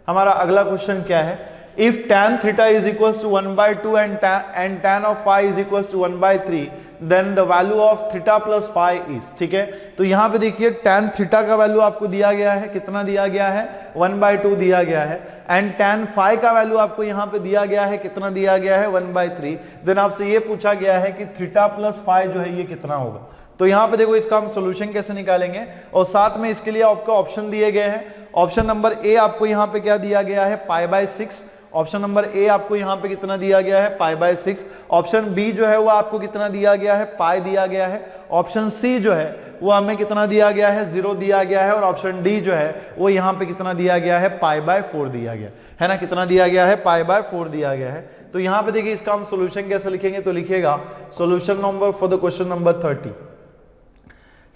हमारा अगला क्वेश्चन क्या है, if tan theta is equal to 1/2 and tan of phi is equal to 1/3 then the value of theta plus phi is, ठीक है। तो यहां पे देखिए tan थीटा का वैल्यू आपको दिया गया है, कितना दिया गया है, 1/2 दिया गया है, एंड tan फाई का वैल्यू आपको यहां पे दिया गया है, कितना दिया गया है, 1/3। देन आपसे ये पूछा गया है कि थीटा प्लस फाई जो है ये कितना होगा। तो यहां पे देखो इसका हम सोल्यूशन कैसे निकालेंगे, और साथ में इसके लिए आपको ऑप्शन दिए गए हैं। ऑप्शन नंबर ए आपको यहां पे क्या दिया गया है, π/6। ऑप्शन नंबर ए आपको यहां पे कितना दिया गया है, π/6। ऑप्शन बी जो है वो आपको कितना दिया गया है, पाई दिया गया है। ऑप्शन सी जो है वो हमें कितना दिया गया है, 0 दिया गया है। और ऑप्शन डी जो है वो यहां पे कितना दिया गया है, π/4 दिया गया है ना, कितना दिया गया है, π/4 दिया गया है। तो यहां पे देखिए इसका हम सोल्यूशन कैसे लिखेंगे, तो लिखिएगा solution number for the question number 30।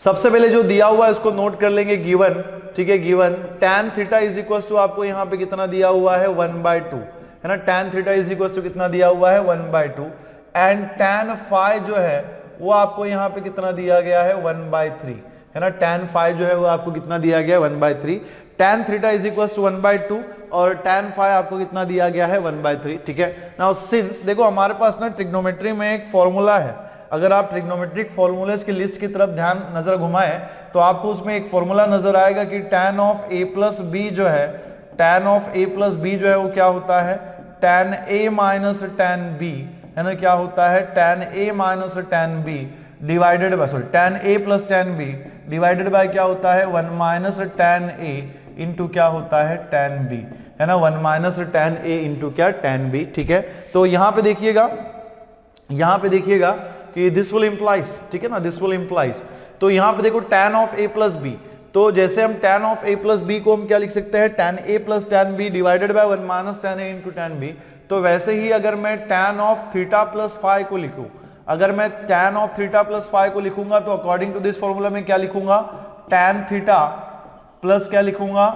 सबसे पहले जो दिया हुआ है उसको नोट कर लेंगे, गिवन, ठीक है, given tan theta is equal to आपको यहां पे कितना दिया हुआ है, 1/2 है ना। tan theta is equal to कितना दिया हुआ है, 1/2 एंड tan फाई जो है वो आपको यहां पे कितना दिया गया है, 1/3 है ना। tan फाई जो है वो आपको कितना दिया गया है, 1/3। tan theta is equal to 1/2 और tan फाई आपको कितना दिया गया है, 1/3, ठीक है। नाउ सिंस देखो हमारे पास ना ट्रिग्नोमेट्री में एक फॉर्मूला है, अगर आप ट्रिग्नोमेट्रिक फॉर्मूलेस की लिस्ट की तरफ ध्यान नजर घुमाएं तो आपको उसमें एक फॉर्मूला नजर आएगा कि tan of a plus B जो है, tan of a plus B जो है वो क्या होता है, tan a minus tan b है ना, क्या होता है, tan a minus tan b divided by, sorry tan a plus tan b divided by क्या होता है, 1 माइनस tan a इंटू क्या होता है, tan b है ना, 1 माइनस tan a इंटू क्या, tan b, ठीक है। तो यहां पे देखिएगा कि दिस विल इंप्लाइज, ठीक है ना, दिस विल इंप्लाइज। तो यहां पे देखो tan of a plus B, तो जैसे हम tan of a plus B को हम क्या लिख सकते हैं, tan a plus tan b divided by 1 minus tan a into tan b। तो वैसे ही अगर मैं tan of theta plus phi को लिखूं, अगर मैं tan of theta plus phi को लिखूंगा तो अकॉर्डिंग टू दिस फॉर्मूला में क्या लिखूंगा, tan थीटा प्लस क्या लिखूंगा,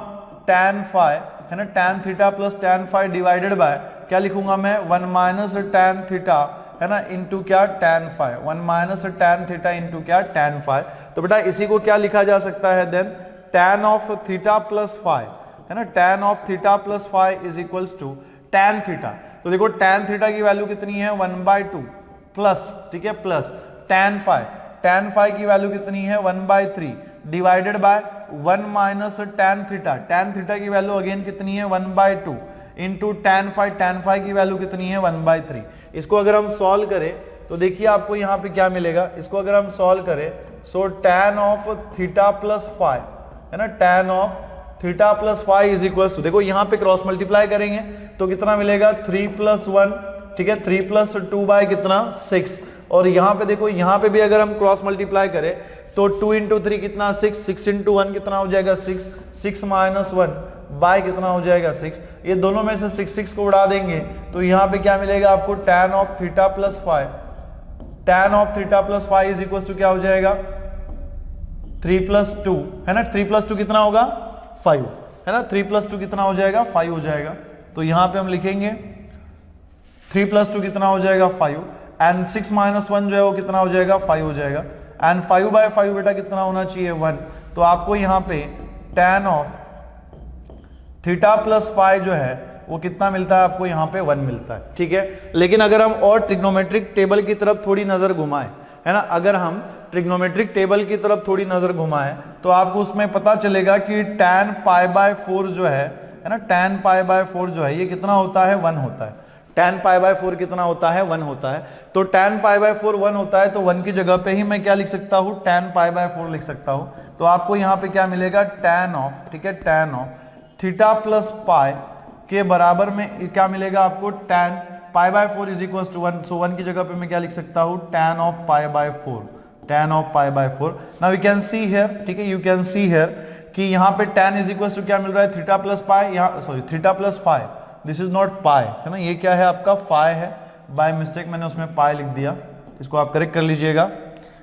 tan फाई है ना, tan theta plus tan phi divided by क्या लिखूंगा मैं, 1 माइनस tan थीटा है ना इंटू क्या, tan phi, 1 minus tan theta into क्या, tan फाई। तो बेटा इसी को क्या लिखा जा सकता है, then tan of theta plus phi है ना, tan of theta plus phi is equals to tan theta. तो देखो tan थीटा की वैल्यू कितनी है, 1/2 प्लस, ठीक है, प्लस tan फाई की वैल्यू कितनी है, 1/3 divided by 1 minus tan theta की वैल्यू अगेन कितनी है, 1/2 इंटू tan फाई की वैल्यू कितनी है, 1/3। इसको अगर हम सॉल्व करें तो देखिए आपको यहां पे क्या मिलेगा, इसको अगर हम सॉल्व करें so tan of theta plus phi है ना, tan of theta plus phi is equal to, देखो यहां पे क्रॉस मल्टीप्लाई करेंगे तो कितना मिलेगा, 3 + 1, ठीक है, 3 + 2 बाय कितना, 6। और यहां पे देखो, यहां पे भी अगर हम क्रॉस मल्टीप्लाई करें तो 2 × 3 कितना, 6, 6 × 1 कितना हो जाएगा, 6, 6 - 1 बाय कितना हो जाएगा, 6। ये दोनों में से 6 को उड़ा देंगे तो यहाँ पे क्या मिलेगा आपको, tan of theta plus phi, tan of theta plus phi is equal to क्या हो जाएगा, 3 + 2 है ना, 3 + 2 कितना होगा, 5 है ना, 3 + 2 कितना हो जाएगा, 5 हो जाएगा। तो यहाँ पे हम लिखेंगे 3 + 2 कितना हो जाएगा, 5 एंड 6 - 1 जो है वो कितना हो जाएगा, 5 हो जाएगा एंड 5/5 बेटा कितना होना चाहिए, 1। तो आपको यहाँ पे tan of theta plus phi जो है वो कितना मिलता है आपको, यहाँ पे 1 मिलता है, ठीक है। लेकिन अगर हम और ट्रिग्नोमेट्रिक टेबल की तरफ थोड़ी नजर घुमाएं है ना, अगर हम ट्रिग्नोमेट्रिक टेबल की तरफ थोड़ी नजर घुमाएं तो आपको उसमें पता चलेगा कि tan π/4 जो है ना, tan π/4 जो है ये कितना होता है, 1 होता है। tan π/4 कितना होता है, 1 होता है। तो tan π/4 1 होता है तो 1 की जगह पे ही मैं क्या लिख सकता हूँ, tan π/4 लिख सकता हूँ। तो आपको यहाँ पे क्या मिलेगा, tan ऑफ, ठीक है, tan ऑफ थीटा प्लस पाई के बराबर में क्या मिलेगा आपको, tan π/4 इज इक्वल टू 1। सो 1 की जगह पे मैं क्या लिख सकता हूँ, tan of π/4, tan of π/4। Now you can see here, ठीक है, यू कैन सी हियर कि यहाँ पे tan इज इक्वल टू क्या मिल रहा है, थीटा प्लस पाई, यहाँ sorry theta plus phi, this is not pi है ना, ये क्या है आपका फाई है, बाय मिस्टेक मैंने उसमें पाई लिख दिया, इसको आप करेक्ट कर लीजिएगा।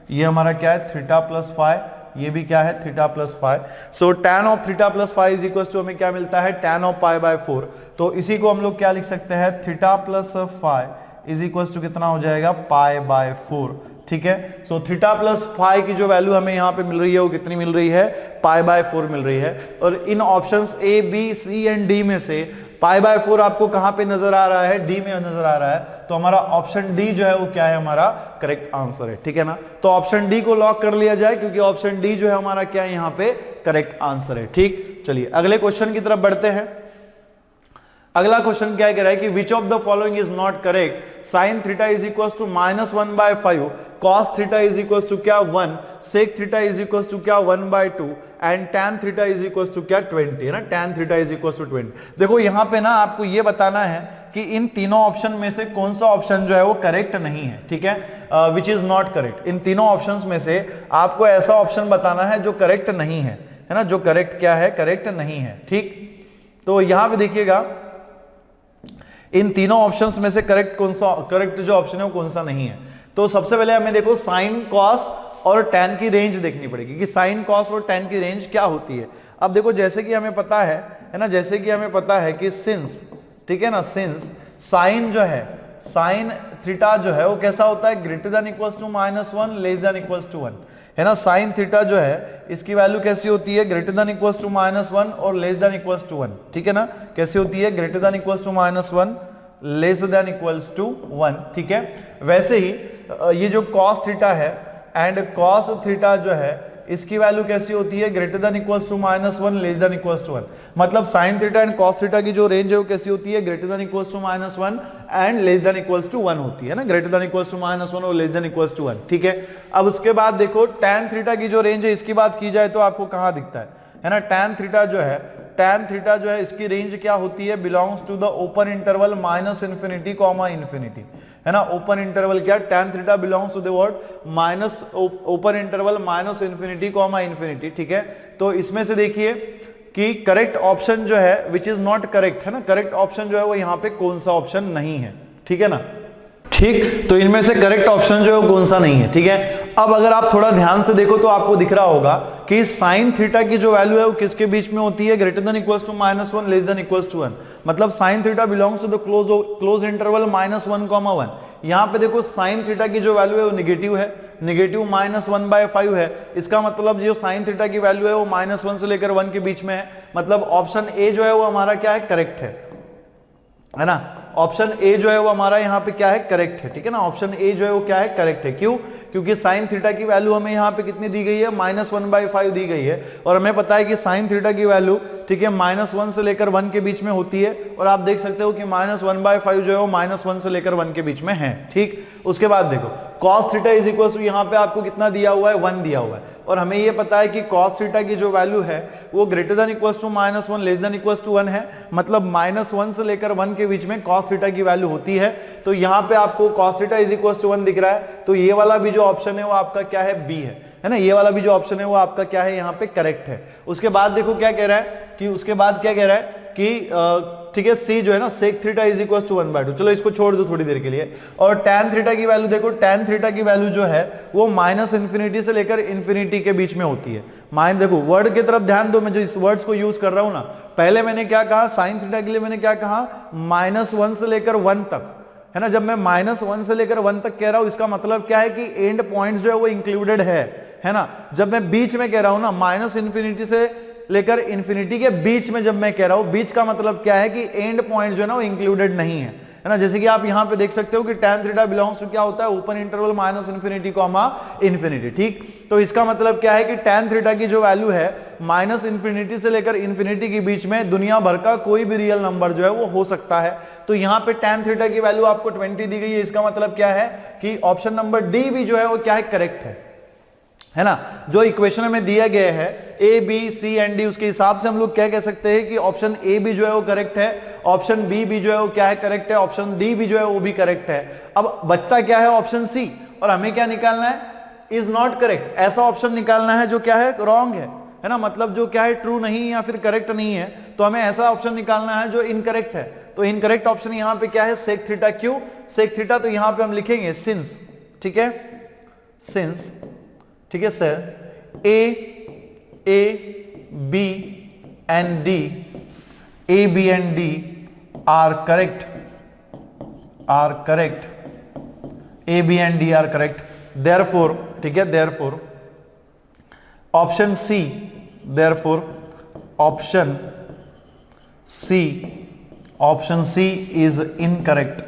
ये हमारा क्या है, थीटा प्लस फाई, ये भी क्या है, theta plus phi. So tan of theta plus phi is equal to हमें क्या मिलता है, tan ऑफ π/4। तो इसी को हम लोग क्या लिख सकते हैं, theta plus phi is equal to कितना हो जाएगा, π/4, ठीक है। सो थीटा प्लस फाई की जो वैल्यू हमें यहां पे मिल रही है वो कितनी मिल रही है, π/4 मिल रही है। और इन options A B C and D में से π/4 आपको कहां पे नजर आ रहा है, डी में नजर आ रहा है, तो हमारा ऑप्शन डी जो है वो क्या है, हमारा करेक्ट आंसर है, ठीक है ना। तो ऑप्शन डी को लॉक कर लिया जाए क्योंकि ऑप्शन डी जो है हमारा क्या है, यहाँ पे करेक्ट आंसर है, ठीक। चलिए अगले क्वेश्चन की तरफ बढ़ते हैं। अगला क्वेश्चन क्या कह रहा है कि which of the following is not correct, sine theta is equal to -1/5, cos theta is equal to क्या 1, sec theta is equal to क्या 1/2 and tan theta is equal to क्या 20, है ना, tan theta is equal to 20। देखो यहां पे ना आपको ये बताना है कि इन तीनों ऑप्शन में से कौन सा ऑप्शन जो है वो करेक्ट नहीं है, ठीक है, विच इज नॉट करेक्ट। इन तीनों ऑप्शंस में से आपको ऐसा ऑप्शन बताना है जो करेक्ट नहीं है ना, जो करेक्ट क्या है, करेक्ट नहीं है, ठीक। तो यहां पे देखिएगा इन तीनों ऑप्शंस में से करेक्ट कौन सा, करेक्ट जो ऑप्शन है वो कौन सा नहीं है। तो सबसे पहले हमें देखो साइन कॉस और tan की रेंज देखनी पड़ेगी कि साइन कॉस और tan की रेंज क्या होती है। अब देखो जैसे कि हमें पता है ना, जैसे कि हमें पता है कि सिंस, ठीक है ना, सिंस साइन जो है, साइन थीटा जो है वो कैसा होता है, greater than equals to -1 less than equals to 1, है ना। साइन थीटा जो है इसकी वैल्यू कैसी होती है, ग्रेटर देन इक्वल्स टू -1 और लेस देन इक्वल्स टू 1, ठीक है ना। कैसी होती है, greater than equals to -1 less than equals to 1, ठीक है। वैसे ही ये जो कॉस थीटा है एंड कॉस थीटा जो है इसकी वैल्यू कैसी होती है, greater than equals to -1 less than equals to 1। मतलब sine theta and cos theta की जो रेंज है वो कैसी होती है, greater than equals to -1 and less than equals to 1 होती है ना, ग्रेटर देन इक्वल्स टू -1 और लेस देन इक्वल्स टू 1, ठीक है। अब उसके बाद देखो tan थीटा की जो रेंज है इसकी बात की जाए तो आपको कहां दिखता है ना, tan थीटा जो है, tan थीटा जो है इसकी रेंज क्या होती है, belongs to the open interval -∞, ∞, है ना। ओपन इंटरवल क्या, tan theta belongs to the word minus open interval -∞, ∞, ठीक है। तो इसमें से देखिए कि करेक्ट ऑप्शन जो है विच इज नॉट करेक्ट, है ना, करेक्ट ऑप्शन जो है वो यहाँ पे कौन सा ऑप्शन नहीं है, ठीक है ना, ठीक। तो इनमें से करेक्ट ऑप्शन जो है वो कौन सा नहीं है, ठीक है। अब अगर आप थोड़ा ध्यान से देखो तो आपको दिख रहा होगा कि साइन थीटा की जो वैल्यू है वो किसके बीच में होती है, greater than equals to -1 less than equals to 1। मतलब sine theta belongs to the close interval -1, 1। यहां पे देखो साइन थीटा की जो वैल्यू है वो निगेटिव है, निगेटिव -1/5 है। इसका मतलब जो साइन थीटा की वैल्यू है वो -1 से लेकर 1 के बीच में है। मतलब ऑप्शन ए जो है वो हमारा क्या है, करेक्ट है ना। ऑप्शन ए जो है वो हमारा यहाँ पे क्या है, करेक्ट है, ठीक है ना। ऑप्शन ए जो है वो क्या है, करेक्ट है। क्यों, क्योंकि साइन थीटा की वैल्यू हमें यहाँ पे कितनी दी गई है, -1/5 दी गई है। और हमें पता है कि साइन थीटा की वैल्यू, ठीक है, -1 से लेकर 1 के बीच में होती है। और आप देख सकते हो कि -1/5 जो है वो -1 से लेकर 1 के बीच में है, ठीक। उसके बाद देखो cos theta is equal to, यहाँ पे आपको कितना दिया हुआ है, 1 दिया हुआ है। और हमें ये पता है कि cos थीटा की जो वैल्यू है वो greater than equals to -1 less than equals to 1 है। मतलब -1 से लेकर 1 के बीच में cos थीटा की वैल्यू होती है। तो यहाँ पे आपको cos theta is equals to 1 दिख रहा है। तो ये वाला भी जो ऑप्शन है वो आपका क्या है, बी है ना। ये वाला भी जो ऑप्शन है वो आपका क्या है, यहाँ पे करेक्ट है। उसके बाद देखो क्या कह रहा है कि, उसके बाद क्या कह रहा है कि ठीक है, सी जो है ना, sec theta is equal to 1/2। चलो इसको छोड़ दो थोड़ी देर के लिए। और tan थीटा की वैल्यू देखो, tan थीटा की वैल्यू जो है वो -∞ से लेकर ∞ के बीच में होती है। देखो वर्ड की तरफ ध्यान दो, मैं जो इस वर्ड्स को यूज कर रहा हूं ना, पहले मैंने क्या कहा, साइन थीटा के लिए मैंने क्या कहा, -1 से लेकर 1 तक, है ना। जब मैं -1 से लेकर 1 तक कह रहा हूं, इसका मतलब क्या है कि एंड पॉइंट्स जो है वो इंक्लूडेड है ना। जब मैं बीच में कह रहा हूं ना, -∞ से लेकर ∞ के बीच में जब मैं कह रहा हूं, बीच का मतलब क्या है कि एंड पॉइंट जो है ना वो इंक्लूडेड नहीं है ना। जैसे कि आप यहां पे देख सकते हो कि tan थीटा बिलोंग्स टू क्या होता है, ओपन इंटरवल -∞, ठीक। तो इसका मतलब क्या है कि tan थीटा की जो वैल्यू है -∞ से लेकर ∞ के बीच में दुनिया भर का कोई भी रियल नंबर जो है वो हो सकता है। तो यहाँ पे tan थीटा की वैल्यू आपको 20 दी गई है। इसका मतलब क्या है कि ऑप्शन नंबर डी भी जो है वो क्या है, करेक्ट है ना। जो इक्वेशन में दिया गया है A B C and D, उसके हिसाब से हम लोग क्या कह सकते हैं कि ऑप्शन ए भी जो है वो करेक्ट है, ऑप्शन बी भी जो है वो क्या है, करेक्ट है, ऑप्शन डी भी जो है वो भी करेक्ट है। अब बचता क्या है, ऑप्शन सी। और हमें क्या निकालना है, इज नॉट करेक्ट। ऐसा ऑप्शन निकालना है जो क्या है, रॉन्ग है ना। मतलब जो क्या है, ट्रू नहीं या फिर करेक्ट नहीं है। तो हमें ऐसा ऑप्शन निकालना है जो इनकरेक्ट है। तो इनकरेक्ट ऑप्शन यहाँ पे क्या है, सेक थीटा। क्यों सेक थीटा, तो यहाँ पे हम लिखेंगे सिंस, ठीक है, सिंस, ठीक है sir, A B and D, A B and D are correct, A B and D are correct. Therefore, ठीक है, therefore option C, therefore option C is incorrect.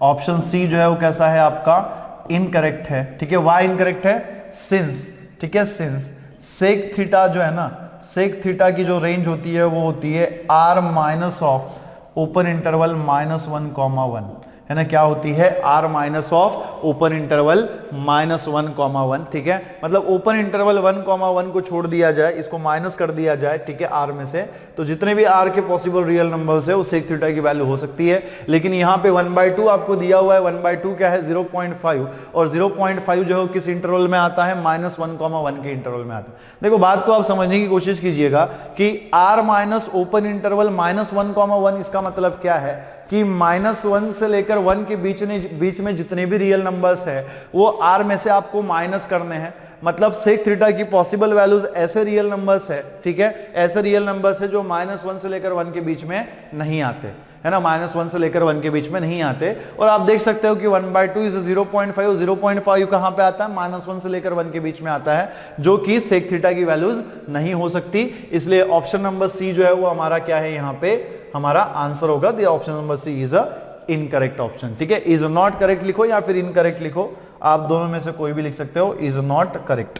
Option C जो है वो कैसा है आपका, इनकरेक्ट है, ठीक है। वाई इनकरेक्ट है, सिंस, ठीक है, सिंस सेक थीटा जो है ना, सेक थीटा की जो रेंज होती है वो होती है r minus of open interval -1, है ना, क्या होती है, r minus of open interval -1, ठीक है। मतलब ओपन इंटरवल 1, को छोड़ दिया जाए, इसको माइनस कर दिया जाए, ठीक है, r में से, तो जितने भी r के पॉसिबल रियल नंबर्स है वो सेक थीटा की वैल्यू हो सकती है। लेकिन यहाँ पे 1/2 आपको दिया हुआ है, 1/2 क्या है, 0.5, और 0.5 जो है किस इंटरवल में आता है, -1, के इंटरवल में आता है। देखो बात को आप समझने की कोशिश कीजिएगा कि r माइनस ओपन इंटरवल -1, इसका मतलब क्या है कि -1 से लेकर 1 के बीच में जितने भी रियल नंबर्स है वो r में से आपको माइनस करने हैं। मतलब सेक थीटा की पॉसिबल वैल्यूज ऐसे रियल नंबर्स है, ठीक है, ऐसे रियल नंबर्स है जो -1 से लेकर 1 के बीच में नहीं आते, है ना, -1 से लेकर 1 के बीच में नहीं आते। और आप देख सकते हो कि 1/2 इज 0.5, 0.5 कहां पे आता है, -1 से लेकर 1 के बीच में आता है, जो कि सेक थीटा की वैल्यूज नहीं हो सकती। इसलिए ऑप्शन नंबर सी जो है वो हमारा क्या है, यहाँ पे हमारा आंसर होगा, the option number C is a incorrect option, ठीक है। इज नॉट करेक्ट लिखो या फिर इनकरेक्ट लिखो, आप दोनों में से कोई भी लिख सकते हो। Is not correct,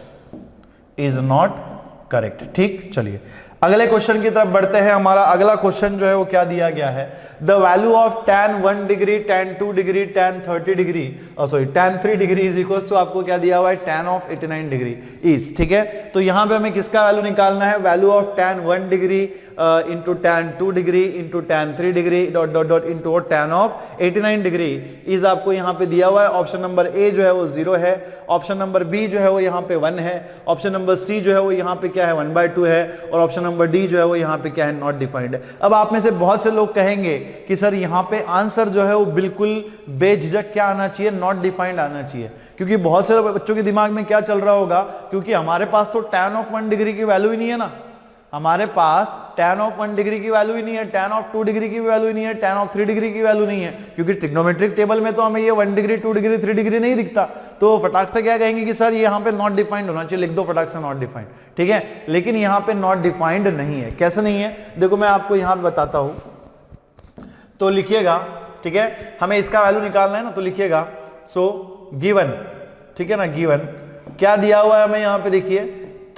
is not correct, ठीक। चलिए अगले क्वेश्चन की तरफ बढ़ते हैं। हमारा अगला क्वेश्चन जो है वो क्या दिया गया है, the value of tan 1 degree, tan 2 degree, tan 30 degree, tan 3 degree is equal to आपको क्या दिया हुआ है, tan ऑफ 89 डिग्री इज, ठीक है। तो यहां पे हमें किसका वैल्यू निकालना है, value of tan 1 degree into tan 2 degree into tan 3 degree dot dot dot into tan of 89 degree is आपको यहाँ पे दिया हुआ है। ऑप्शन नंबर ए जो है वो 0 है, ऑप्शन नंबर बी जो है वो यहाँ पे 1 है, ऑप्शन नंबर सी जो है वो यहाँ पे क्या है, 1/2 है, और ऑप्शन नंबर डी जो है वो यहाँ पे क्या है, नॉट डिफाइंड है। अब आप में से बहुत से लोग कहेंगे कि सर यहाँ पे आंसर जो है वो बिल्कुल बेझिझक क्या आना चाहिए, नॉट डिफाइंड आना चाहिए, क्योंकि बहुत से बच्चों के दिमाग में क्या चल रहा होगा, क्योंकि हमारे पास तो tan ऑफ 1 डिग्री की वैल्यू ही नहीं है ना, हमारे पास tan ऑफ 1 डिग्री की वैल्यू ही नहीं है, tan ऑफ 2 डिग्री की वैल्यू ही नहीं है, tan ऑफ 3 डिग्री की वैल्यू नहीं है, क्योंकि ट्रिग्नोमेट्रिक टेबल में तो हमें ये 1 डिग्री 2 डिग्री 3 डिग्री नहीं दिखता। तो फटाक से क्या कहेंगे कि सर ये यहाँ पे नॉट डिफाइंड होना चाहिए, लिख दो फटाक से नॉट डिफाइंड, ठीक है। लेकिन यहाँ पे नॉट डिफाइंड नहीं है। कैसे नहीं है, देखो मैं आपको यहाँ पे बताता हूं, तो लिखिएगा, ठीक है, हमें इसका वैल्यू निकालना है ना, तो लिखिएगा सो गिवन, ठीक है ना, गिवन क्या दिया हुआ है हमें यहाँ पे, देखिए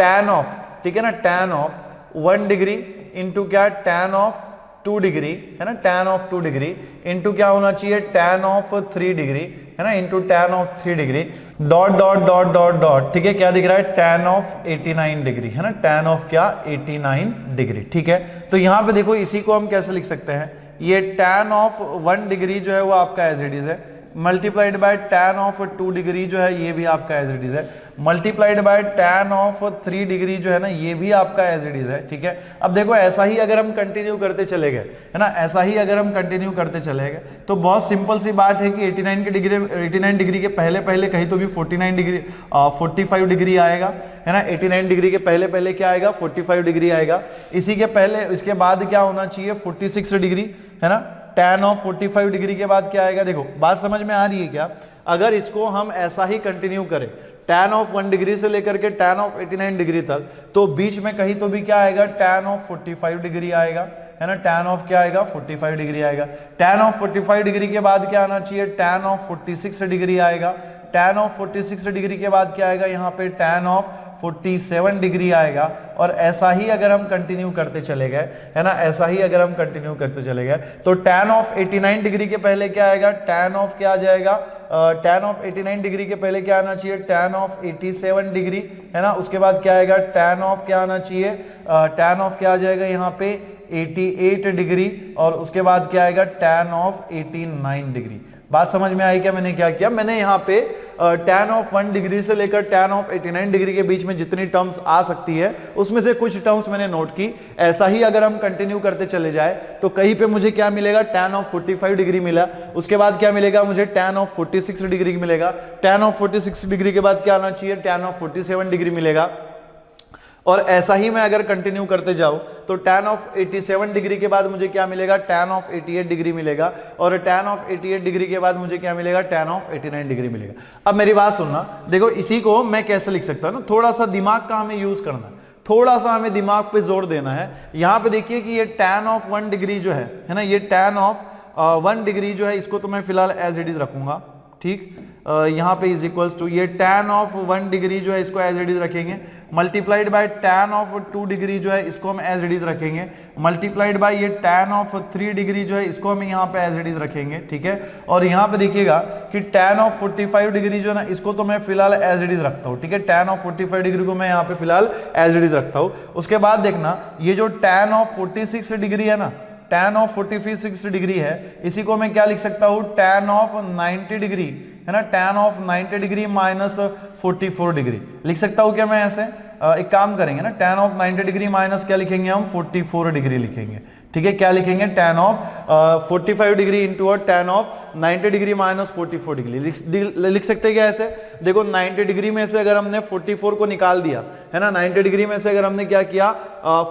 tan ऑफ, ठीक है ना, tan ऑफ 1 डिग्री इंटू क्या, tan ऑफ 2 डिग्री, है ना, tan ऑफ 2 डिग्री इंटू क्या होना चाहिए, tan ऑफ 3 डिग्री, है ना, into tan of 3 degree dot dot dot dot dot, ठीक है, क्या दिख रहा है, tan ऑफ 89 डिग्री, है ना, tan ऑफ क्या, 89 डिग्री, ठीक है। तो यहां पे देखो इसी को हम कैसे लिख सकते हैं, ये tan ऑफ 1 डिग्री जो है वो आपका एज इट इज है, multiplied by tan of 2 degree जो है ये भी आपका एज इट इज है, multiplied by tan of 3 degree जो है ना ये भी आपका एज इट इज है, ठीक है। अब देखो ऐसा ही अगर हम कंटिन्यू करते चले गए, है ना, ऐसा ही अगर हम कंटिन्यू करते चले गए तो बहुत सिंपल सी बात है कि 89 डिग्री के पहले पहले कहीं तो भी 49 डिग्री 45 डिग्री आएगा, है ना, 89 डिग्री के पहले पहले क्या आएगा, 45 डिग्री आएगा। इसी के पहले इसके बाद क्या होना चाहिए, 46 डिग्री, है ना, tan ऑफ 45 डिग्री के बाद क्या आएगा, देखो बात समझ में आ रही है क्या। अगर इसको हम ऐसा ही कंटिन्यू करें tan ऑफ 1 डिग्री से लेकर के tan ऑफ 89 डिग्री तक, तो बीच में कहीं तो भी क्या आएगा, tan ऑफ 45 डिग्री आएगा, है ना, tan ऑफ क्या आएगा, 45 डिग्री आएगा। tan ऑफ 45 डिग्री के बाद क्या आना चाहिए, tan ऑफ 46 डिग्री आएगा, tan ऑफ 46 डिग्री के बाद क्या आएगा, यहाँ पे tan ऑफ 47 डिग्री आएगा। और ऐसा ही अगर हम कंटिन्यू करते चले गए, है ना, ऐसा ही अगर हम कंटिन्यू करते चले गए तो tan ऑफ 89 डिग्री के पहले क्या आएगा, tan ऑफ क्या आ जाएगा, tan ऑफ 89 डिग्री के पहले क्या आना चाहिए, tan ऑफ 87 डिग्री, है ना, उसके बाद क्या आएगा, tan ऑफ क्या आना चाहिए, tan ऑफ क्या आ जाएगा यहाँ पे 88 डिग्री, और उसके बाद क्या आएगा, tan ऑफ 89 डिग्री। बात समझ में आई क्या, मैंने क्या किया, मैंने यहाँ पे tan ऑफ 1 डिग्री से लेकर tan ऑफ 89 डिग्री के बीच में जितनी टर्म्स आ सकती है उसमें से कुछ टर्म्स मैंने नोट की। ऐसा ही अगर हम कंटिन्यू करते चले जाए तो कहीं पे मुझे क्या मिलेगा, tan ऑफ 45 डिग्री मिला, उसके बाद क्या मिलेगा मुझे, tan ऑफ 46 डिग्री मिलेगा, tan ऑफ 46 डिग्री के बाद क्या आना चाहिए, tan ऑफ 47 डिग्री मिलेगा, और ऐसा ही मैं अगर कंटिन्यू करते जाऊं तो tan ऑफ 87 डिग्री के बाद मुझे क्या मिलेगा, tan ऑफ 88 डिग्री मिलेगा, और tan ऑफ 88 डिग्री के बाद मुझे क्या मिलेगा, tan ऑफ 89 डिग्री मिलेगा। अब मेरी बात सुनना, देखो इसी को मैं कैसे लिख सकता हूं ना, थोड़ा सा दिमाग का हमें यूज करना है, थोड़ा सा हमें दिमाग पे जोर देना है। यहां पे देखिए कि ये tan ऑफ 1 डिग्री जो है ना, ये tan ऑफ 1 डिग्री जो है, इसको तो मैं फिलहाल एज इट इज रखूंगा, ठीक। यहाँ पे इज इक्वल्स टू ये tan ऑफ 1 डिग्री जो है इसको एज इट इज रखेंगे, multiplied by tan of 2 degree जो है इसको हम एज इट इज रखेंगे, मल्टीप्लाइड बाय ये tan ऑफ 3 डिग्री जो है इसको हम यहाँ पे एज इट इज रखेंगे, ठीक है। और यहाँ पे देखिएगा कि tan ऑफ 45 डिग्री जो है ना, इसको तो मैं फिलहाल एज इट इज रखता हूँ, ठीक है। tan ऑफ 45 डिग्री को मैं यहाँ पे फिलहाल एज इट इज रखता हूँ। उसके बाद देखना ये जो tan ऑफ 46 डिग्री है ना, tan ऑफ 46 डिग्री है, इसी को मैं क्या लिख सकता हूं, tan ऑफ 90 डिग्री है ना, tan of 90 degree minus 44 degree लिख सकता हूं क्या मैं ऐसे। एक काम करेंगे ना, tan ऑफ 90 डिग्री माइनस क्या लिखेंगे हम, 44 डिग्री लिखेंगे, ठीक है। क्या लिखेंगे, tan of 45 degree into tan of 90 degree minus 44 degree लिख सकते हैं क्या ऐसे। देखो 90 डिग्री में से अगर हमने 44 को निकाल दिया है ना, 90 डिग्री में से अगर हमने क्या किया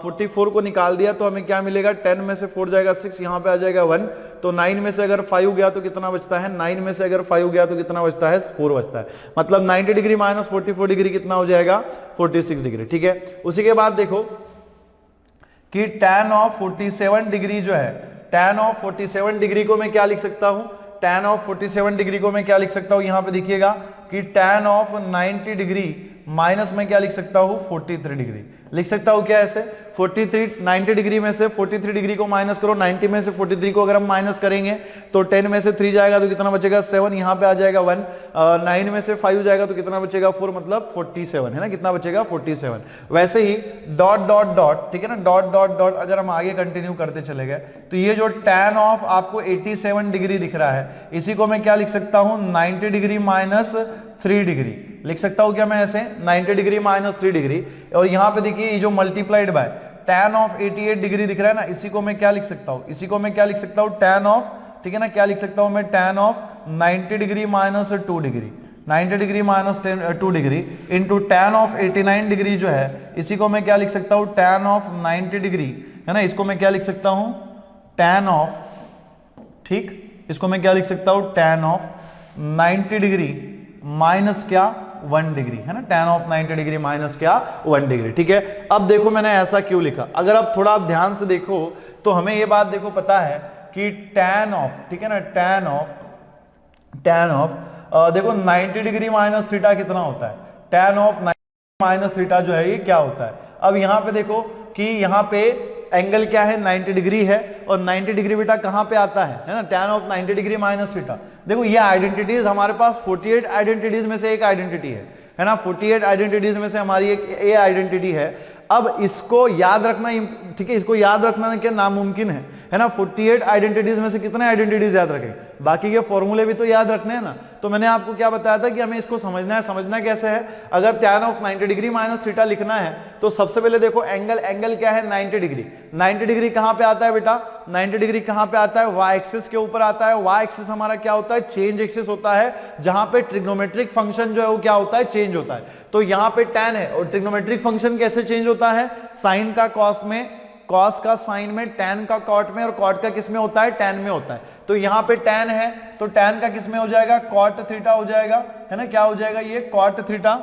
44 को निकाल दिया तो हमें क्या मिलेगा, 10 में से 4 जाएगा 6, यहाँ पे आ जाएगा 1, तो 9 में से अगर 5 गया तो कितना बचता है, 9 में से अगर 5 गया तो कितना बचता है, 4 बचता है। मतलब 90 डिग्री माइनस 44 डिग्री कितना हो जाएगा, 46 डिग्री, ठीक है। उसी के बाद देखो कि tan ऑफ 47 डिग्री जो है, tan ऑफ 47 डिग्री को मैं क्या लिख सकता हूं, tan ऑफ 47 डिग्री को मैं क्या लिख सकता हूं, यहां पे देखिएगा कि tan ऑफ 90 डिग्री माइनस में क्या लिख सकता हूं, 43 डिग्री लिख सकता हूं क्या ऐसे। 90 डिग्री में से 43 डिग्री को माइनस करो, 90 में से 43 को अगर हम माइनस करेंगे तो 10 में से 3 जाएगा तो कितना बचेगा 7, यहाँ पे आ जाएगा 1, 9 में से 5 जाएगा तो कितना बचेगा 4, मतलब 47 है ना, कितना बचेगा 47। वैसे ही डॉट डॉट डॉट, ठीक है ना, डॉट डॉट डॉट अगर हम आगे कंटिन्यू करते चले गए तो ये जो tan ऑफ आपको 87 डिग्री दिख रहा है, इसी को मैं क्या लिख सकता हूं, 90 डिग्री माइनस 3 डिग्री लिख सकता हूं क्या मैं ऐसे, 90 डिग्री माइनस 3 डिग्री। और यहां पे देखिए ये जो multiplied by tan of 88 degree दिख रहा है ना, इसी को मैं क्या लिख सकता हूं, इसी को मैं क्या लिख सकता हूं, tan ऑफ, ठीक है ना, क्या लिख सकता हूं मैं, tan of 90 degree minus 2 degree, 90 degree minus 2 degree into tan of 89 degree जो है, इसी को मैं क्या लिख सकता हूं, tan ऑफ 90 डिग्री है ना, इसको मैं क्या लिख सकता हूं, tan ऑफ, ठीक, इसको मैं क्या लिख सकता हूं, tan ऑफ 90 डिग्री माइनस क्या 1 डिग्री है ना, tan ऑफ 90 डिग्री माइनस क्या 1 डिग्री, ठीक है। अब देखो मैंने ऐसा क्यों लिखा, अगर आप थोड़ा ध्यान से देखो तो हमें ये बात देखो पता है कि tan ऑफ, ठीक है ना, tan ऑफ देखो 90 डिग्री माइनस थीटा कितना होता है, tan ऑफ 90 माइनस थीटा जो है ये क्या होता है। अब यहां पे देखो कि यहां पे एंगल क्या है, 90 डिग्री है, और 90 डिग्री बेटा कहां पे आता है ना, tan of 90 degree minus theta. देखो ये आइडेंटिटीज हमारे पास 48 आइडेंटिटीज में से एक आइडेंटिटी है ना, 48 आइडेंटिटीज में से हमारी एक ए आइडेंटिटी है। अब इसको याद रखना, ठीक है, इसको याद रखना क्या नामुमकिन है ना। 48 आइडेंटिटीज में से कितने आइडेंटिटीज याद रखें, बाकी के फॉर्मूले भी तो याद रखने हैं ना। तो मैंने आपको क्या बताया था कि हमें इसको समझना है, समझना कैसे है, अगर tan of 90 degree minus theta लिखना है तो सबसे पहले देखो एंगल क्या है, 90 डिग्री। 90 डिग्री कहां पे आता है बेटा, 90 डिग्री कहां पे आता है, वाई एक्सिस के ऊपर आता है। वाई एक्सिस हमारा क्या होता है, चेंज एक्सिस होता है, जहां पे ट्रिग्नोमेट्रिक फंक्शन जो है वो क्या होता है, चेंज होता है। तो यहां पे tan है, और ट्रिग्नोमेट्रिक फंक्शन कैसे चेंज होता है, साइन का कॉस में, कॉस का साइन में, tan का कॉट में, और कॉट का किस में होता है, tan में होता है। तो यहां पे tan है तो tan का किस में हो जाएगा, cot थीटा हो जाएगा, है ना, क्या हो जाएगा ये cot थीटा।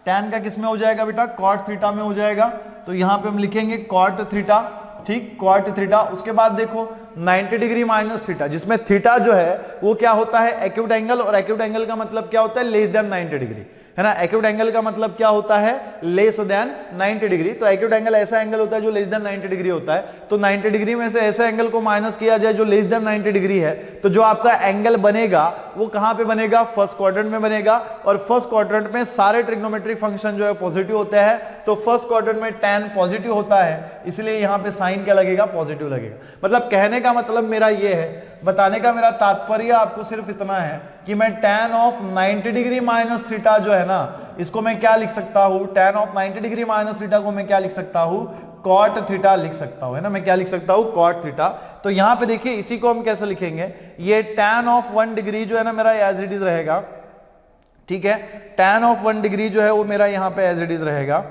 tan का किस में हो जाएगा बेटा, cot थीटा में हो जाएगा। तो यहां पे हम लिखेंगे cot थीटा, ठीक, cot थीटा। उसके बाद देखो 90 डिग्री माइनस थीटा, जिसमें थीटा जो है वो क्या होता है, एक्यूट एंगल, और एक्यूट एंगल का मतलब क्या होता है, लेस देन 90 डिग्री, है ना। एक्यूट एंगल का मतलब क्या होता है, लेस देन 90 डिग्री। तो एक्यूट एंगल ऐसा एंगल होता है जो लेस देन 90 डिग्री होता है। तो 90 डिग्री में से ऐसे एंगल को माइनस किया जाए जो लेस देन 90 डिग्री है, तो जो आपका एंगल बनेगा वो कहां पे बनेगा, फर्स्ट क्वाड्रेंट में बनेगा। और फर्स्ट क्वाड्रेंट में सारे ट्रिग्नोमेट्रिक फंक्शन जो है पॉजिटिव होते हैं, तो फर्स्ट क्वाड्रेंट में tan पॉजिटिव होता है, इसलिए यहां पे साइन क्या लगेगा, पॉजिटिव लगेगा। मतलब कहने का मतलब मेरा ये है, बताने का मेरा तात्पर्य आपको सिर्फ इतना है कि मैं tan of 90 degree minus theta जो है ना, इसको मैं क्या लिख सकता हूं, tan of 90 degree minus theta को मैं क्या लिख सकता हूं, cot थीटा लिख सकता हूं, है ना, मैं क्या लिख सकता हूं, cot थीटा। तो यहां पे देखिए इसी को हम कैसे लिखेंगे, ये tan ऑफ 1 डिग्री जो है ना मेरा एज इट इज रहेगा, ठीक है, tan ऑफ 1 डिग्री जो है वो मेरा यहां पे एज इट इज रहेगा।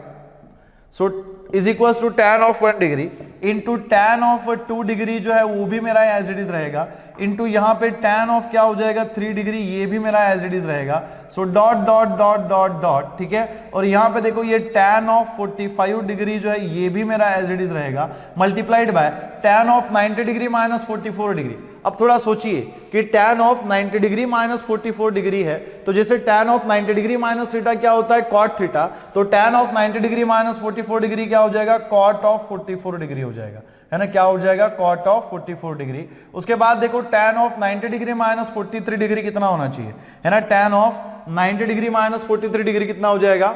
So is equal to tan of 1 degree into tan of 2 degree जो है वो भी मेरा एज इट इज रहेगा, इंटू यहाँ पे tan ऑफ क्या हो जाएगा 3 डिग्री, ये भी मेरा एज इट इज रहेगा। So dot dot dot dot dot, ठीक है। और यहाँ पे देखो ये tan ऑफ 45 डिग्री जो है ये भी मेरा एज इट इज रहेगा, multiplied by tan of 90 degree minus 44 degree. अब थोड़ा सोचिए कि tan of 90 degree minus 44 degree है, तो जैसे tan of 90 degree minus theta क्या होता है cot थीटा, तो tan of 90 degree minus 44 degree क्या हो जाएगा cot ऑफ 44 डिग्री हो जाएगा, है ना, क्या हो जाएगा cot ऑफ 44 डिग्री। उसके बाद देखो tan of 90 degree minus 43 degree कितना होना चाहिए, है ना, tan of 90 degree minus 43 degree कितना हो जाएगा,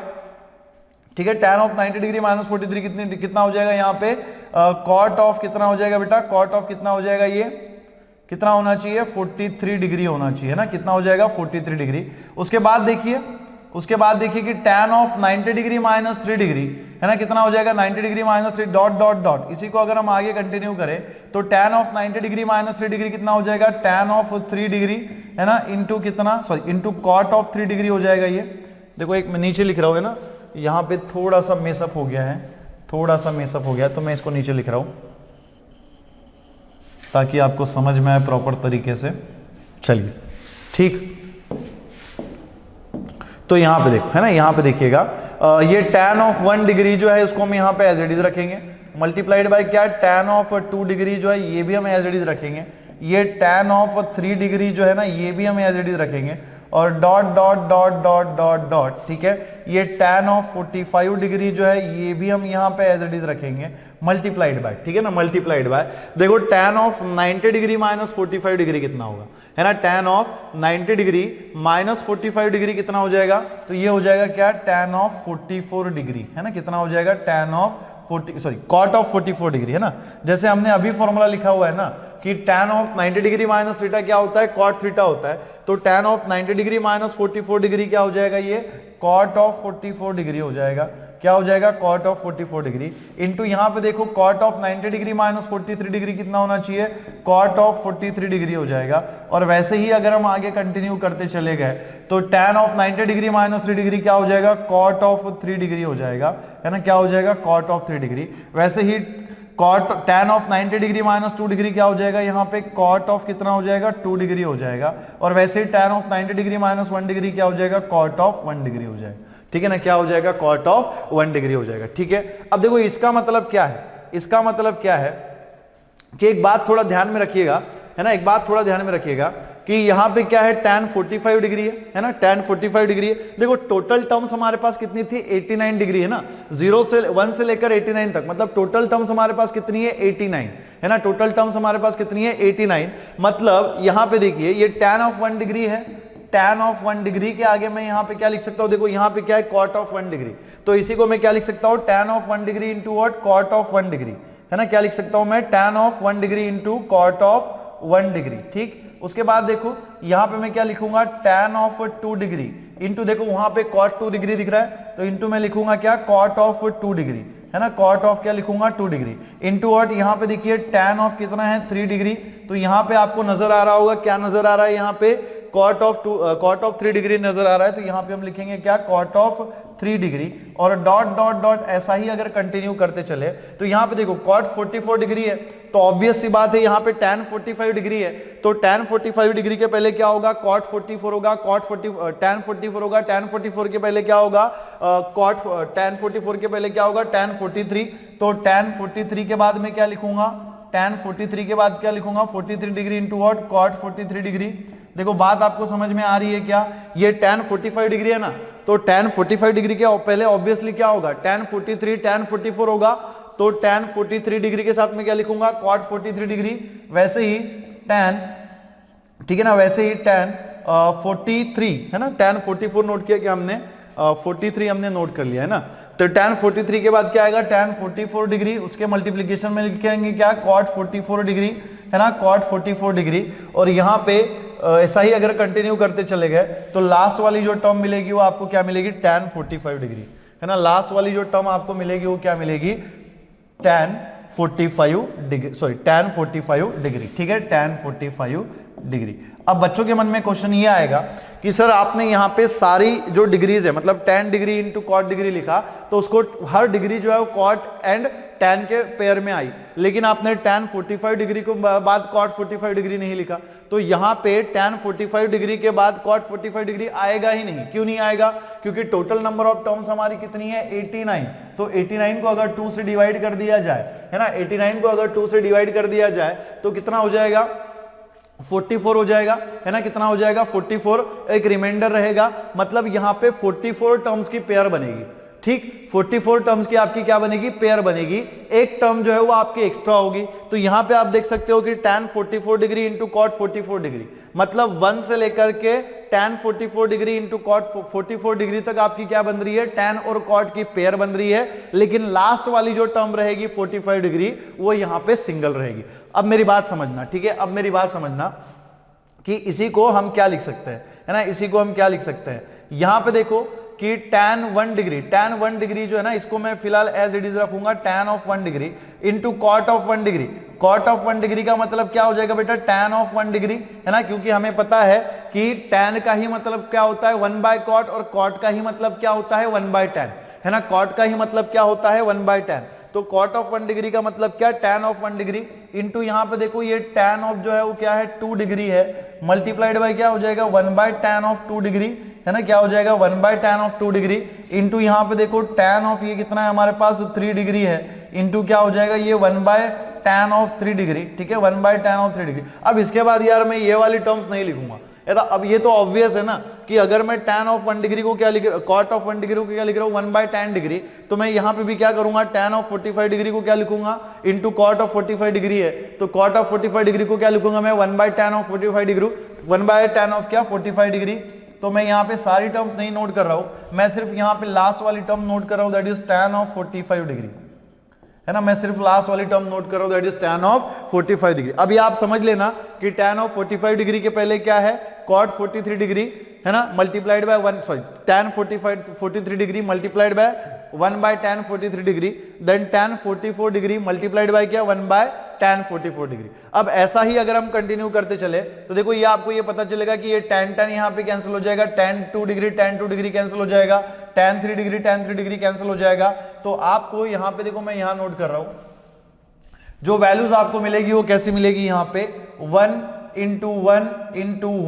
ठीक है। tan ऑफ 90 डिग्री माइनस 43 कितना हो जाएगा, यहाँ पे cot ऑफ कितना हो जाएगा बेटा, cot ऑफ कितना हो जाएगा, ये कितना होना चाहिए 43 डिग्री होना चाहिए ना, कितना हो जाएगा 43 डिग्री। उसके बाद देखिए कि tan of 90 degree minus 3 degree, है ना, कितना हो जाएगा 90 degree minus 3 dot dot dot. इसी को अगर हम आगे कंटिन्यू करें तो tan of 90 degree minus 3 degree कितना हो जाएगा tan ऑफ 3 डिग्री, है ना, इंटू कितना, sorry into cot of 3 degree हो जाएगा। ये देखो एक मैं नीचे लिख रहा हूँ, है ना, यहाँ पे थोड़ा सा मेसअप हो गया है, तो मैं इसको नीचे लिख रहा हूँ ताकि आपको समझ में आए प्रॉपर तरीके से। चलिए ठीक, तो यहां पे देखो, है ना, यहां पे देखिएगा ये tan ऑफ 1 डिग्री जो है इसको हम यहां पे एज इट इज रखेंगे, मल्टीप्लाइड बाय क्या tan ऑफ 2 डिग्री जो है ये भी हम एज इट इज रखेंगे, ये tan ऑफ 3 डिग्री जो है ना ये भी हम एज इट इज रखेंगे, और dot dot dot dot dot dot, ठीक है। ये tan ऑफ 45 डिग्री जो है ये भी हम यहाँ पे एज इट इज रखेंगे, मल्टीप्लाइड बाय, ठीक है ना, मल्टीप्लाइड बाय देखो tan of 90 degree minus 45 degree कितना होगा, है ना, tan of 90 degree minus 45 degree कितना हो जाएगा, तो ये हो जाएगा क्या tan ऑफ 44 डिग्री, है ना, कितना हो जाएगा tan of cot of 44 degree, है ना। जैसे हमने अभी फॉर्मूला लिखा हुआ है ना कि tan of 90 degree minus theta क्या होता है cot थीटा होता है, तो tan of 90 degree minus 44 degree क्या हो जाएगा, ये cot ऑफ 44 डिग्री हो जाएगा, क्या हो जाएगा cot ऑफ 44 डिग्री, इंटू यहाँ पे देखो cot of 90 degree minus 43 degree कितना होना चाहिए cot ऑफ 43 डिग्री हो जाएगा। और वैसे ही अगर हम आगे कंटिन्यू करते चले गए तो tan of 90 degree minus 3 degree क्या हो जाएगा cot ऑफ 3 डिग्री हो जाएगा, है ना, क्या हो जाएगा cot ऑफ 3 डिग्री। वैसे ही tan of 90 degree minus 2 degree क्या हो जाएगा, यहाँ पे cot ऑफ कितना हो जाएगा 2 डिग्री हो जाएगा, और वैसे ही tan of 90 degree minus 1 degree क्या हो जाएगा cot ऑफ 1 डिग्री हो जाएगा, ठीक है ना, क्या हो जाएगा cot ऑफ 1 डिग्री हो जाएगा, ठीक है। अब देखो इसका मतलब क्या है, इसका मतलब क्या है कि एक बात थोड़ा ध्यान में रखिएगा, है ना, एक बात थोड़ा ध्यान में रखिएगा कि यहाँ पे क्या है tan 45 डिग्री है ना, tan 45 डिग्री है। देखो टोटल टर्म्स हमारे पास कितनी थी 89 डिग्री, है ना, 1 से लेकर 89 तक, मतलब टोटल टर्म्स हमारे पास कितनी है 89, है ना, टोटल टर्म्स हमारे पास कितनी है 89। मतलब यहाँ पे देखिए ये tan ऑफ 1 डिग्री है, tan ऑफ 1 डिग्री के आगे मैं यहाँ पे क्या लिख सकता हूँ, देखो यहाँ पे क्या है cot ऑफ 1 डिग्री, तो इसी को मैं क्या लिख सकता हूँ tan of 1 degree into what cot of 1 degree, है ना, क्या लिख सकता हूँ मैं tan of 1 degree into cot of 1 degree, ठीक। उसके बाद देखो यहाँ पे मैं क्या लिखूंगा tan ऑफ 2 डिग्री इंटू, देखो वहां पे cot 2 डिग्री दिख रहा है तो इंटू में लिखूंगा क्या cot ऑफ 2 डिग्री, है ना, cot ऑफ क्या लिखूंगा 2 डिग्री इंटू व्हाट, यहाँ पे देखिए tan ऑफ कितना है 3 डिग्री, तो यहाँ पे आपको नजर आ रहा होगा, क्या नजर आ रहा है यहाँ पे cot ऑफ 3 डिग्री नजर आ रहा है, तो यहाँ पे हम लिखेंगे क्या cot ऑफ 3 डिग्री, और डॉट डॉट डॉट ऐसा ही अगर कंटिन्यू करते चले तो यहाँ पे देखो cot 44 डिग्री है, तो ऑब्वियस सी बात है यहाँ पे tan 45 डिग्री है, तो tan 45 डिग्री के पहले क्या होगा cot 44 होगा, tan 44 होगा, tan 44 के पहले क्या होगा tan 44 के पहले क्या होगा tan 43, तो tan 43 के बाद मैं क्या लिखूंगा tan 43 के बाद क्या लिखूंगा 43 degree into what cot 43 degree. देखो बात आपको समझ में आ रही है क्या, ये tan 45 डिग्री है ना, तो tan 45 डिग्री के पहले ऑब्वियसली क्या होगा tan 43 tan 44 होगा, तो tan 43 डिग्री के साथ में क्या लिखूंगा cot 43 डिग्री, वैसे ही tan, ठीक है ना, वैसे ही tan 43, है ना, tan 44 नोट किया क्या हमने, 43 हमने नोट कर लिया, है ना, तो tan 43 के बाद क्या आएगा tan 44 डिग्री, उसके मल्टीप्लीकेशन में लिखेंगे क्या cot 44 डिग्री, है ना, cot 44 डिग्री, और यहाँ पे ऐसा ही अगर कंटिन्यू करते चले गए तो लास्ट वाली जो टर्म मिलेगी वो आपको क्या मिलेगी tan 45 डिग्री, है ना, लास्ट वाली जो टर्म आपको मिलेगी वो क्या मिलेगी tan 45 degree, sorry tan 45 degree, ठीक है, tan 45 डिग्री। अब बच्चों के मन में क्वेश्चन ये आएगा कि सर आपने यहाँ पे सारी जो डिग्रीज है, मतलब tan degree into cot degree लिखा, तो उसको हर डिग्री जो है वो कॉट एंड tan के पेयर में आई, लेकिन आपने tan 45 डिग्री को बाद cot 45 डिग्री नहीं लिखा, तो यहाँ पे tan 45 डिग्री के बाद cot 45 डिग्री आएगा ही नहीं। क्यों नहीं आएगा? क्योंकि टोटल नंबर ऑफ टर्म्स हमारी कितनी है? 89। तो 89 को अगर 2 से डिवाइड कर दिया जाए, है ना, 89 को अगर 2 से डिवाइड कर दिया जाए तो कितना हो जाएगा? 44 हो जाएगा, है ना, कितना हो जाएगा? 44। एक रिमाइंडर रहेगा, मतलब यहाँ पे 44 टर्म्स की पेयर बनेगी। ठीक, 44 टर्म्स की आपकी क्या बनेगी? पेयर बनेगी। एक टर्म जो है वो आपकी एक्स्ट्रा होगी। तो यहां पे आप देख सकते हो कि tan 44 degree into cot 44 degree, मतलब 1 से लेकर के tan 44 degree into cot 44 degree तक आपकी क्या बन रही है? tan और कॉट की पेयर बन रही है, लेकिन लास्ट वाली जो टर्म रहेगी 45 डिग्री, वो यहां पे सिंगल रहेगी। अब मेरी बात समझना, ठीक है, अब मेरी बात समझना कि इसी को हम क्या लिख सकते हैं, है ना, इसी को हम क्या लिख सकते हैं? यहां पे देखो कि tan 1 डिग्री जो है ना, इसको मैं फिलहाल एज इट इज रखूंगा tan of 1 degree into cot of 1 degree. Cot of 1 degree का मतलब क्या हो जाएगा बेटा? tan ऑफ 1 डिग्री, है ना, क्योंकि हमें पता है कि tan का ही मतलब क्या होता है? 1 बाय कॉट, और कॉट का ही मतलब क्या होता है? 1 बाय tan, है ना, कॉट का ही मतलब क्या होता है? 1 बाय tan। तो कॉट ऑफ 1 डिग्री का मतलब क्या? tan ऑफ 1 डिग्री इंटू यहाँ पे देखो ये tan ऑफ जो है वो क्या है? 2 डिग्री है, मल्टीप्लाइड बाय क्या हो जाएगा? 1 बाय tan ऑफ 2 डिग्री, है ना, क्या हो जाएगा? 1 by tan of 2 degree into यहाँ पे देखो tan ऑफ ये कितना है हमारे पास? 3 डिग्री है, इंटू क्या हो जाएगा? ये 1 बाय tan ऑफ 3 डिग्री, ठीक है, 1 बाय tan ऑफ 3 डिग्री। अब इसके बाद यार मैं ये वाली टर्म्स नहीं लिखूंगा, अब ये तो ऑब्वियस है ना कि अगर मैं tan ऑफ 1 डिग्री को क्या लिख रहा हूं, cot ऑफ 1 डिग्री को क्या लिख रहा हूं? 1 बाय tan डिग्री, तो मैं यहां पे भी क्या करूंगा? tan ऑफ 45 डिग्री को क्या लिखूंगा? इंटू cot ऑफ 45 डिग्री है, तो cot ऑफ 45 डिग्री को क्या लिखूंगा मैं? 1 by tan of 45 degree, 1 by tan of क्या? 45 डिग्री। तो मैं यहाँ पे सारी टर्म्स नहीं नोट कर रहा हूं, मैं सिर्फ यहाँ पे लास्ट वाली टर्म नोट कर रहा हूं, that is tan of 45 degree, है ना, मैं सिर्फ लास्ट वाली टर्म नोट कर रहा हूं, that is tan of 45 degree. अभी आप समझ लेना कि tan ऑफ 45 डिग्री के पहले क्या है? cot 43 डिग्री, है ना, multiplied by 1, sorry, tan 43 degree multiplied by 1 by tan 43 degree, then tan 44 degree multiplied by क्या? 1 बाय tan 44 डिग्री। अब ऐसा ही अगर हम कंटिन्यू करते चले तो देखो ये आपको ये पता चलेगा कि ये tan यहाँ पे कैंसिल हो जाएगा, tan 2 डिग्री कैंसिल हो जाएगा, tan 3 डिग्री कैंसिल हो जाएगा। तो आपको यहाँ पे देखो मैं यहाँ नोट कर रहा हूं, जो वैल्यूज आपको मिलेगी वो कैसी मिलेगी? यहाँ पे 1 इंटू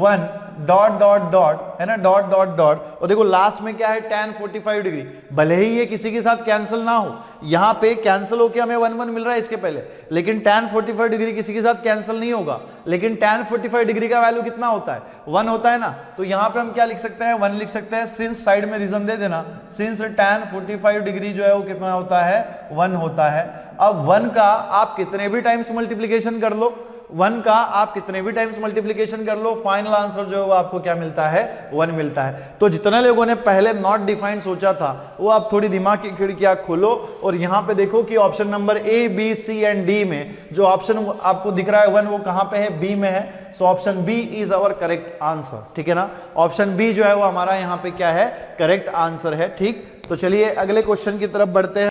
1 डॉट डॉट डॉट, है ना, डॉट डॉट डॉट, और देखो लास्ट में क्या है? tan 45 degree. भले ही ये किसी के साथ कैंसिल ना हो, यहाँ पे कैंसिल होके हमें 1 1 मिल रहा है इसके पहले, लेकिन tan 45 डिग्री किसी के साथ कैंसिल नहीं होगा, लेकिन tan 45 डिग्री का वैल्यू कितना होता है? 1 होता है ना। तो यहाँ पे हम क्या लिख सकते हैं? 1 लिख सकते हैं। सिंस साइड में रीजन दे देना, सिंस tan 45 डिग्री जो है वो कितना होता है? 1 होता है। अब 1 का आप कितने भी टाइम्स मल्टीप्लीकेशन कर लो, 1 का आप कितने भी टाइम्स मल्टीप्लिकेशन कर लो, फाइनल आंसर जो है वो आपको क्या मिलता है? 1 मिलता है। तो जितने लोगों ने पहले नॉट डिफाइंड सोचा था वो आप थोड़ी दिमाग की खिड़कियां खोलो और यहां पे देखो कि option number A, B, C and D में जो ऑप्शन आपको दिख रहा है 1 वो कहां पे है? बी में है। So option B is our correct answer, ठीक है ना। ऑप्शन बी जो है वो हमारा यहाँ पे क्या है? करेक्ट आंसर है। ठीक, तो चलिए अगले क्वेश्चन की तरफ बढ़ते हैं।